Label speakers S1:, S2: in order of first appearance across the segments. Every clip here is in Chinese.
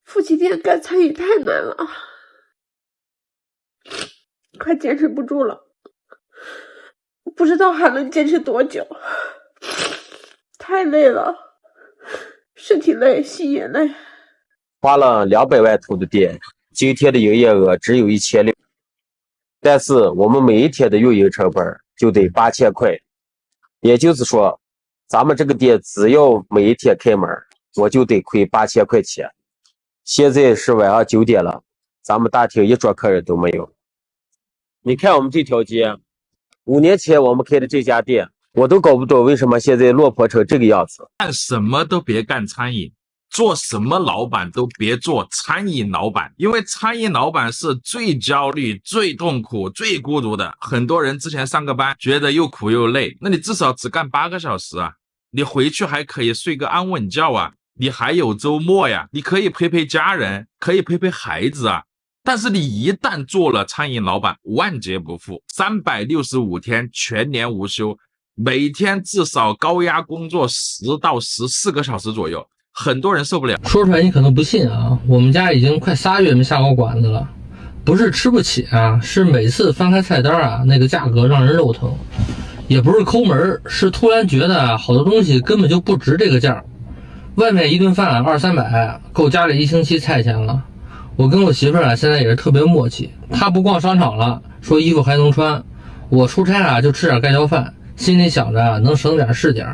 S1: 夫妻店幹餐飲太难了，快堅持不住了，不知道還能堅持多久，太累了，身體累，心也累。
S2: 花了200萬投的店，9天的營業額只有1600，但是我們每一天的運營成本就得8000塊，也就是說，咱們這個店只要每一天開門，我就得虧8000塊錢。現在是晚上9點了，咱們大廳一桌客人都沒有。你看我們這條街，5年前我們開的這家店，我都搞不懂為什麼現在落魄成這個樣子。
S3: 幹什麼都別幹餐飲，做什麼老闆都別做餐飲老闆，因為餐飲老闆是最焦慮、最痛苦、最孤獨的。很多人之前上個班覺得又苦又累，那你至少只幹8個小時啊，你回去還可以睡個安穩覺啊，你還有周末呀，你可以陪陪家人，可以陪陪孩子啊。但是你一旦做了餐飲老闆，万劫不復，365天全年无休，每天至少高压工作10到14個小時左右，很多人受不了。
S4: 说出来你可能不信啊，我們家已經快3月沒下過館子了，不是吃不起啊，是每次翻開菜單啊，那個價格讓人肉疼。也不是摳門，是突然覺得啊，好多東西根本就不值這個價。外面一頓飯200-300，夠家裡1星期菜錢了。我跟我媳婦兒啊，現在也是特別默契。她不逛商場了，說衣服還能穿。我出差啊，就吃點蓋澆飯，心裡想着啊，能省點是點。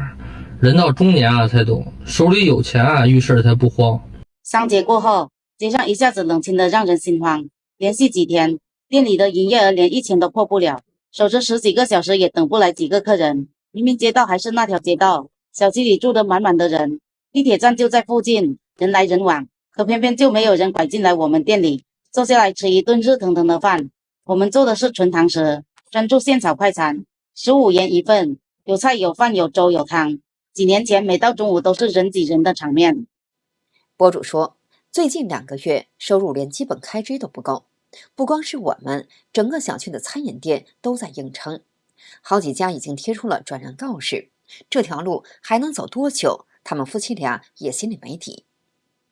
S4: 人到中年啊，才懂手裡有錢啊，遇事才不慌。
S5: 商節過後，街上一下子冷清的讓人心慌。連續幾天，店裡的營業額連1000都破不了，守着10幾個小時也等不來幾個客人。明明街道還是那條街道，小區裡住得滿滿的人，地鐵站就在附近，人來人往。可偏偏就沒有人拐進來我們店裡，坐下來吃一頓熱騰騰的飯。我們做的是純堂食，專注現炒快餐，15元一份，有菜有飯有粥有湯。幾年前每到中午都是人擠人的場面。
S6: 博主說，最近2個月收入連基本開支都不夠，不光是我們，整個小區的餐飲店都在硬撐，好幾家已經貼出了轉讓告示。這條路還能走多久？他們夫妻倆也心裡沒底。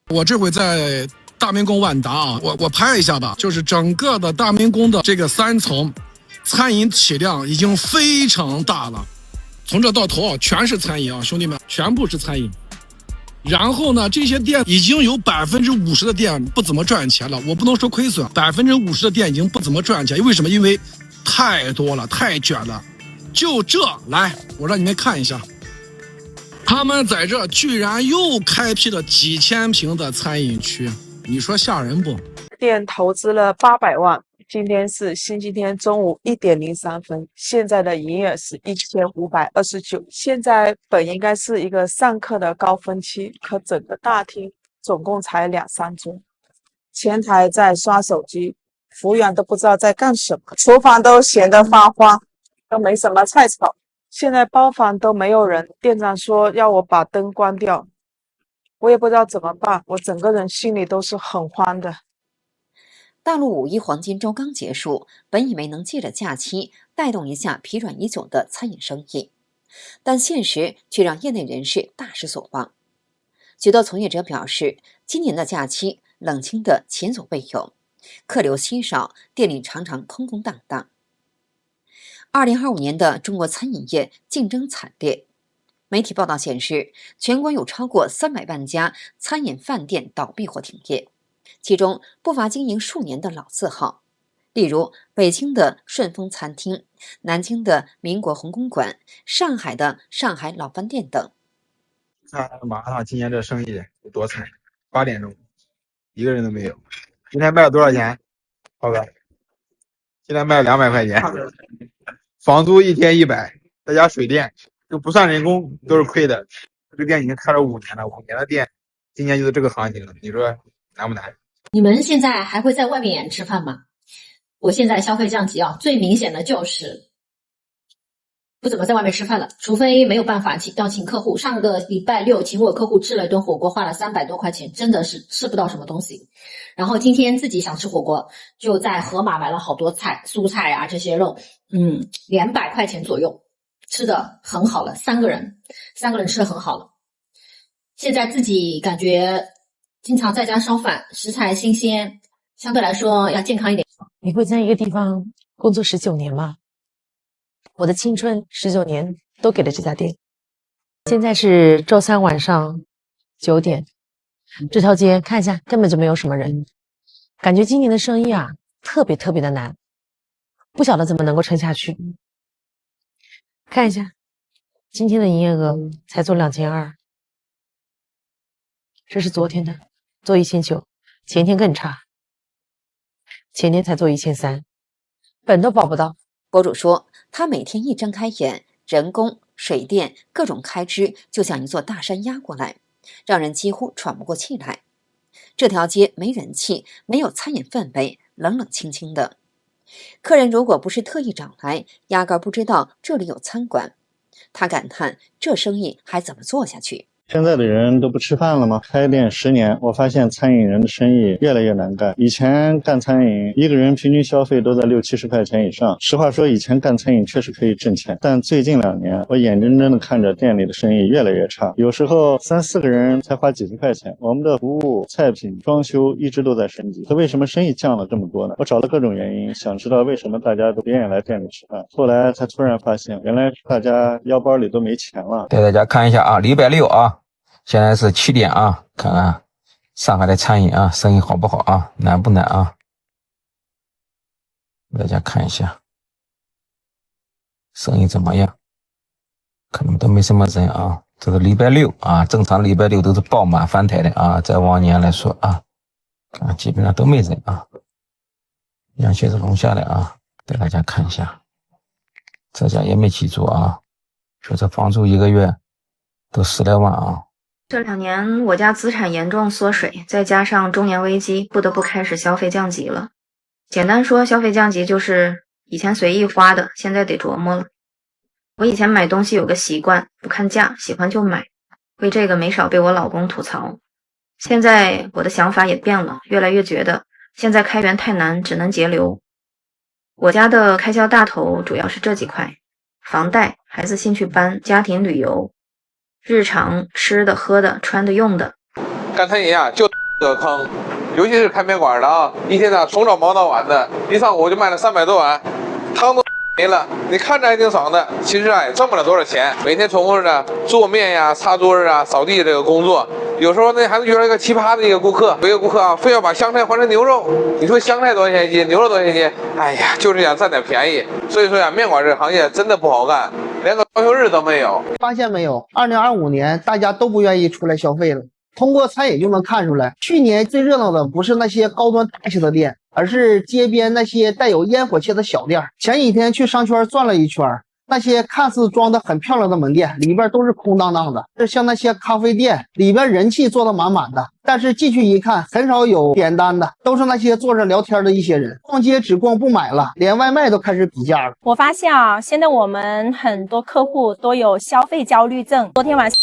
S7: 我這回在大明宮萬達啊，我拍一下吧，就是整個的大明宮的這個3層，餐飲體量已經非常大了，從這到頭啊全是餐飲啊，兄弟們，全部是餐飲。然後呢，這些店已經有50%的店不怎麼賺錢了，我不能說虧損，50%的店已經不怎麼賺錢，為什麼？因為太多了，太卷了。就這，來，我讓你們看一下。他們在這居然又開闢了幾千平的餐飲區，你說嚇人不？
S8: 店投資了800萬，今天是星期天中午1點03分，現在的營業額是1529。現在本應該是一個上課的高峰期，可整個大廳總共才2-3桌，前台在刷手機，服務員都不知道在幹什麼，廚房都閒得發慌，都沒什麼菜炒。現在包房都沒有人，店長說要我把燈關掉，我也不知道怎麼辦，我整個人心裡都是很慌的。
S6: 大陸5一黃金周剛結束，本以為能借着假期帶動一下疲軟已久的餐飲生意，但現實卻讓業內人士大失所望。許多從業者表示，今年的假期冷清的前所未有，客流稀少，店裡常常空空蕩蕩。2025年的中國餐飲業競爭慘烈，媒體報道顯示，全國有超過300萬家餐飲飯店倒閉或停業，其中不乏經營數年的老字號，例如北京的順豐餐廳、南京的民國紅公館、上海的上海老飯店等。
S9: 看馬上今年這生意有多慘，8點鐘一個人都沒有。今天賣了多少錢，浩哥？今天賣了200塊錢。房租1天100，再加水電，就不算人工都是虧的。這個店已經開了5年了，5年的店，今年就是這個行情了，你說難不難？
S10: 你們現在還會在外面吃飯嗎？我現在消費降級啊，最明顯的就是不怎麼在外面吃飯了，除非沒有辦法要請客戶。上個禮拜六請我客戶吃了一頓火鍋，花了300多塊錢，真的是吃不到什麼東西。然後今天自己想吃火鍋，就在盒馬買了好多菜，蔬菜啊这些肉，200塊錢左右，吃的很好了，3個人吃的很好了。現在自己感覺经常在家烧飯，食材新鮮，相对來說要健康一點。
S11: 你會在一個地方工作19年嗎？我的青春19年都給了這家店。現在是週3晚上9點，這條街看一下根本就沒有什麼人，感覺今年的生意啊特別的難，不曉得怎麼能夠撐下去。看一下今天的營業額才做2200，這是昨天的，做1900，前天更差，前天才做1300，本都保不到。
S6: 博主說，他每天一睜開眼，人工、水電各種開支就像一座大山壓過來，讓人幾乎喘不過氣來。這條街沒人氣，沒有餐飲氛圍，冷冷清清的。客人如果不是特意找來，壓根不知道這裡有餐館。他感嘆，這生意還怎麼做下去？
S12: 現在的人都不吃飯了嗎？開店10年，我發現餐飲人的生意越來越難幹。以前幹餐飲，一個人平均消費都在60-70塊錢以上。實話說，以前幹餐飲確實可以掙錢，但最近2年，我眼睜睜的看着店裡的生意越來越差。有時候3-4個人才花幾十塊錢。我們的服務、菜品、裝修一直都在升級，可為什麼生意降了這麼多呢？我找了各種原因，想知道為什麼大家都不願意來店裡吃飯。後來才突然發現，原來大家腰包裡都沒錢了。
S13: 給大家看一下啊，禮拜6啊。現在是7點啊，看看上海的餐飲啊，生意好不好啊，難不難啊？大家看一下，生意怎麼樣？可能都沒什麼人啊。這個禮拜6啊，正常禮拜6都是爆滿翻台的啊，在往年來說啊，基本上都沒人啊。羊血是龍蝦的啊，給大家看一下，這家也沒記住啊，說這房租1個月都10來萬啊。
S14: 這2年我家資產嚴重縮水，再加上中年危機，不得不開始消費降級了。簡單說，消費降級就是以前隨意花的，現在得琢磨了。我以前買東西有個習慣，不看價，喜歡就買，為這個沒少被我老公吐槽。現在我的想法也變了，越來越覺得現在開源太難，只能節流。我家的開銷大頭主要是這幾塊：房貸、孩子興趣班、家庭旅遊。日常吃的、喝的、穿的、用的，
S15: 幹餐飲啊，就這個坑，尤其是開麵館的啊，一天呢從早忙到晚的，一上午就賣了300多碗，湯都沒了。你看着還挺爽的，其實啊也掙不了多少錢。每天重複着做麵呀、擦桌啊、掃地這個工作，有時候呢還能遇到一個奇葩的一個顧客，有一個顧客啊非要把香菜換成牛肉，你說香菜多少錢一斤，牛肉多少錢一斤？哎呀，就是想占點便宜。所以說呀，麵館這個行業真的不好幹。連個裝修日都沒有。
S16: 發現沒有，2025年大家都不願意出來消費了。通過餐飲就能看出來，去年最熱鬧的不是那些高端大氣的店，而是街邊那些帶有煙火氣的小店。前幾天去商圈轉了一圈，那些看似裝得很漂亮的門店，裡邊都是空蕩蕩的。就像那些咖啡店，裡邊人氣做得滿滿的，但是進去一看，很少有點單的，都是那些坐着聊天的一些人。逛街只逛不買了，連外賣都開始比價了。
S17: 我發現啊，現在我們很多客戶都有消費焦慮症。昨天晚上，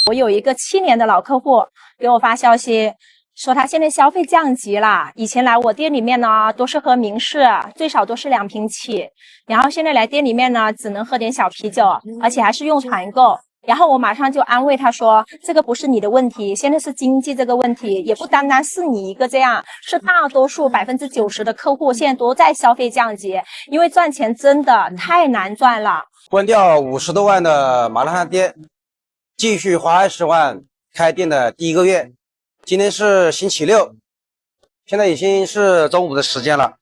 S17: 我有一個7年的老客戶給我發消息，說他現在消費降級了，以前來我店裡面呢都是喝明式，最少都是2瓶起，然後現在來店裡面呢只能喝點小啤酒，而且還是用團購。然後我馬上就安慰他說，這個不是你的問題，現在是經濟這個問題，也不單單是你一個這樣，是大多數90%的客戶現在都在消費降級，因為賺錢真的太難賺了。
S18: 關掉50多萬的麻辣燙店，繼續花20萬開店的第1個月。今天是星期6，現在已經是中午的時間了，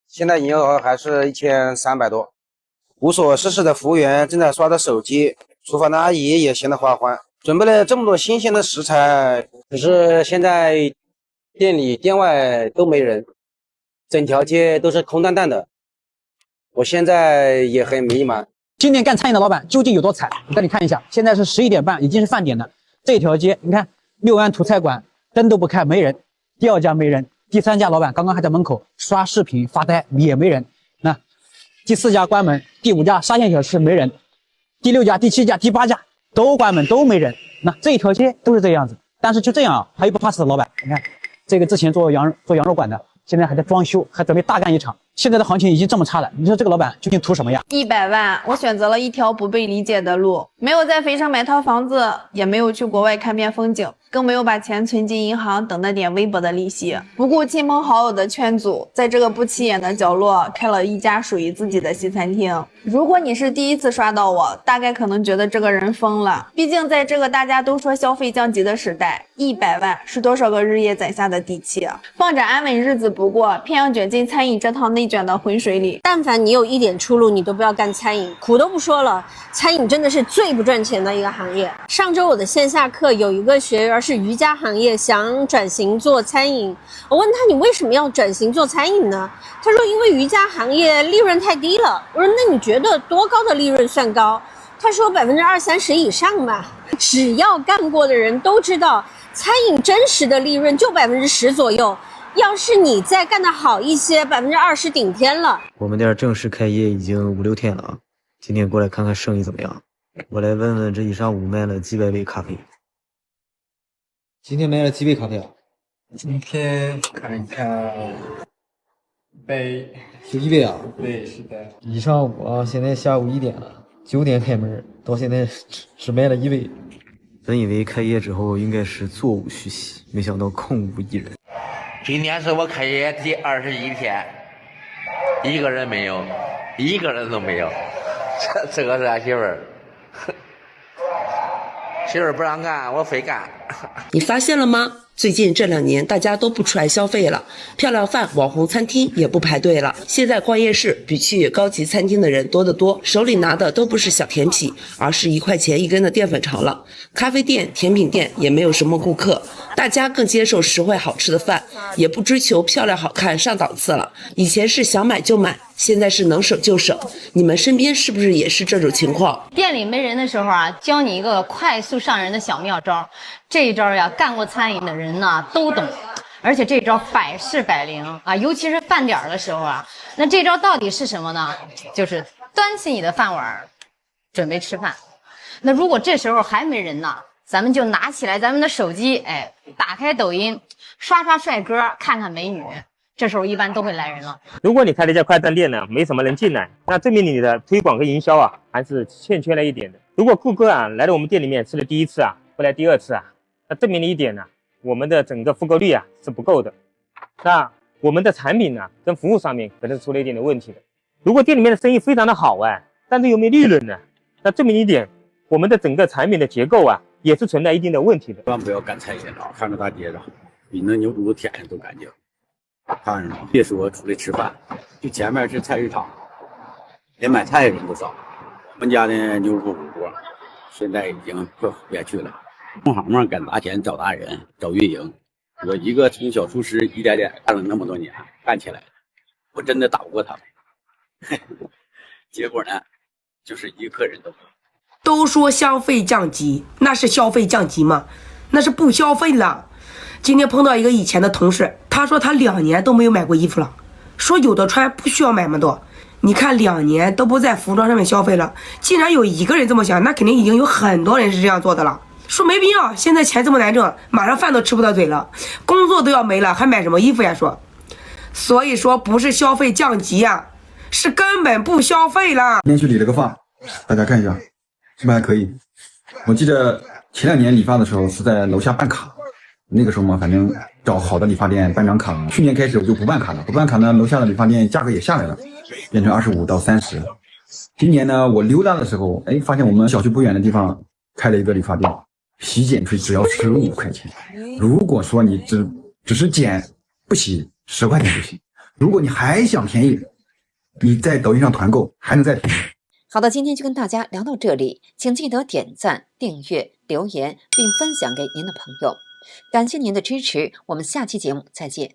S18: 現在營業額還是1300多。無所事事的服務員正在刷着手機，廚房的阿姨也閒得發慌，準備了這麼多新鮮的食材，可是現在店裡店外都沒人，整條街都是空蕩蕩的。我現在也很迷茫。
S19: 今天幹餐飲的老闆究竟有多慘？我帶你看一下，現在是11點半，已經是飯點了。這條街，你看六安土菜館燈都不開，沒人；第2家沒人，第3家老闆剛剛還在門口刷視頻發呆，也沒人。那第4家關門，第5家沙縣小吃沒人，第6家、第7家、第8家都關門，都沒人。那這一條街都是這樣子，但是就這樣啊，還有不怕死的老闆。你看這個之前做羊肉館的，現在還在裝修，還準備大幹一場。現在的行情已經這麼差了，你說這個老闆究竟圖什麼呀？100萬，我選擇了一條不被理解的路，沒有在肥城買套房子，也沒有去國外看遍風景，
S20: 更没有把錢存進銀行等那點微薄的利息，不顧親朋好友的勸阻，在這個不起眼的角落開了一家屬於自己的西餐廳。如果你是第一次刷到我，大概可能覺得這個人瘋了，畢竟在這個大家都說消費降級的時代，100萬是多少個日夜攢下的底氣啊！放着安穩日子不過，偏要捲進餐飲這趟內捲的渾水裡。
S21: 但凡你有一點出路，你都不要幹餐飲，苦都不說了，餐飲真的是最不賺錢的一個行業。上周我的線下課有一個學員是瑜伽行業，想轉型做餐飲。我問他，你為什麼要轉型做餐飲呢？他說因為瑜伽行業利潤太低了。我說那你覺得多高的利潤算高？他說20-30%以上吧。只要幹過的人都知道，餐飲真實的利潤就10%左右。要是你再幹得好一些，20%頂天了。
S22: 我們店正式開業已經5-6天了啊，今天過來看看生意怎麼樣。我來問問這一上午賣了幾百杯咖啡。
S23: 今天賣了幾杯咖啡啊？今天看一下，1杯。就1杯啊？对，是的。一上午啊，現在下午1點了，9點開門，到現在只賣了1杯。
S22: 本以為開業之後應該是座無虛席，沒想到空無一人。
S24: 今天是我開業第21天，一個人沒有，一個人都沒有。這個是俺媳婦兒，媳婦兒不讓幹，我非幹。
S25: 你發現了嗎？最近這2年大家都不出來消費了，漂亮飯、網紅餐廳也不排隊了。現在逛夜市比去高級餐廳的人多得多，手裡拿的都不是小甜品，而是1塊錢1根的澱粉腸了。咖啡店、甜品店也沒有什麼顧客，大家更接受實惠好吃的飯，也不追求漂亮好看上檔次了。以前是想買就買，現在是能省就省。你們身邊是不是也是這種情況？
S26: 店裡沒人的時候啊，教你一個快速上人的小妙招。這一招呀，幹過餐飲的人呢都懂，而且這招百試百靈啊，尤其是飯點的時候啊。那這招到底是什麼呢？就是端起你的飯碗，準備吃飯。那如果這時候還沒人呢，咱們就拿起来咱們的手機，哎，打開抖音，刷刷帥哥，看看美女。這時候一般都會來人了。
S27: 如果你開了一家快餐店呢，沒什麼人進來，那證明你的推廣和營銷啊還是欠缺了一點的。如果顧客啊來到我們店裡面吃了第1次啊，不來第2次啊，那證明了一點呢，我們的整個複購率啊是不夠的。那我們的產品呢跟服務上面可能是出了一點的問題的。如果店裡面的生意非常的好哎，但是又沒利潤呢，那證明一點，我們的整個產品的結構啊也是存在一定的問題的。
S28: 千萬不要幹餐飲了，看着大街上比那牛犊子舔都干淨。看着吗？別說出來吃飯，就前面是菜市場，連買菜的人都少。我們家的牛肉火鍋現在已經不別去了。同行嘛，敢砸錢找大人找運營。我一個從小廚師一點點幹了那麼多年，幹起來，我真的打不過他們。結果呢，就是一個客人都没有。
S29: 都說消費降級，那是消費降級嗎？那是不消費了。今天碰到一個以前的同事，他說他2年都沒有買過衣服了，說有的穿不需要買那麼多。你看2年都不在服裝上面消費了，既然有1個人這麼想，那肯定已經有很多人是這樣做的了。說沒必要，現在錢這麼難掙，馬上飯都吃不到嘴了，工作都要沒了，還買什麼衣服呀？說，所以說不是消費降級呀，是根本不消費了。
S30: 今天去理了個髮，大家看一下，是不是還可以？我記得前2年理髮的時候是在樓下辦卡。那個時候嘛，反正找好的理髮店辦張卡。去年開始我就不辦卡了，不辦卡呢，樓下的理髮店價格也下來了，變成25到30。今年呢，我溜達的時候，哎，發現我們小區不遠的地方開了一個理髮店，洗剪吹只要15塊錢。如果說你只是剪不洗，10塊錢就行。如果你還想便宜，你在抖音上團購還能再便宜。
S6: 好的，今天就跟大家聊到這裡，請記得點讚、訂閱、留言並分享給您的朋友。感謝您的支持，我們下期節目再見。